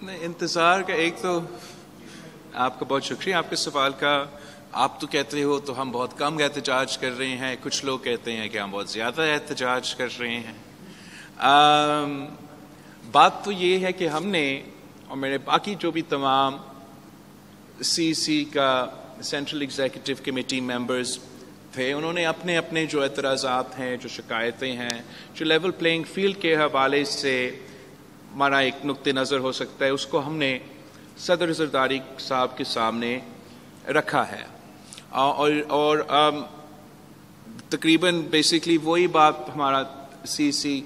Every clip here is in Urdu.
انتظار کا ایک تو آپ کا بہت شکریہ آپ کے سوال کا. آپ تو کہتے ہو تو ہم بہت کم احتجاج کر رہے ہیں، کچھ لوگ کہتے ہیں کہ ہم بہت زیادہ احتجاج کر رہے ہیں. بات تو یہ ہے کہ ہم نے اور میرے باقی جو بھی تمام سی کا سینٹرل ایگزیکٹو کمیٹی ممبرز تھے، انہوں نے اپنے اپنے جو اعتراضات ہیں، جو شکایتیں ہیں، جو لیول پلینگ فیلڈ کے حوالے سے ہمارا ایک نقطہ نظر ہو سکتا ہے، اس کو ہم نے صدر زرداری صاحب کے سامنے رکھا ہے. اور تقریباً بیسکلی وہی بات ہمارا سی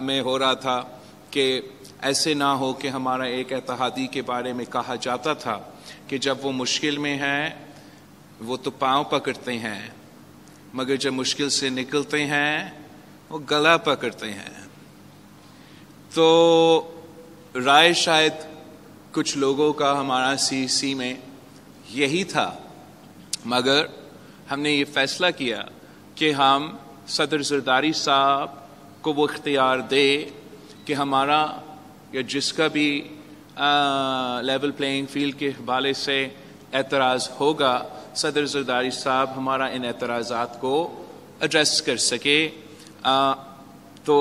میں ہو رہا تھا کہ ایسے نہ ہو کہ ہمارا ایک اتحادی کے بارے میں کہا جاتا تھا کہ جب وہ مشکل میں ہیں وہ تو پاؤں پکڑتے ہیں، مگر جب مشکل سے نکلتے ہیں وہ گلا پکڑتے ہیں. تو رائے شاید کچھ لوگوں کا ہمارا سی میں یہی تھا، مگر ہم نے یہ فیصلہ کیا کہ ہم صدر زرداری صاحب کو وہ اختیار دے کہ ہمارا یا جس کا بھی لیول پلینگ فیلڈ کے حوالے سے اعتراض ہوگا، صدر زرداری صاحب ہمارا ان اعتراضات کو ایڈریس کر سکے. تو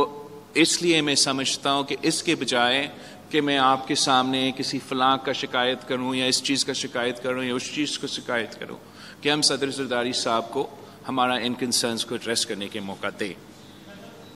اس لیے میں سمجھتا ہوں کہ اس کے بجائے کہ میں آپ کے سامنے کسی فلاں کا شکایت کروں یا اس چیز کا شکایت کروں یا اس چیز کو شکایت کروں، کہ ہم صدر زرداری صاحب کو ہمارا ان کنسرنز کو ایڈریس کرنے کے موقع دیں.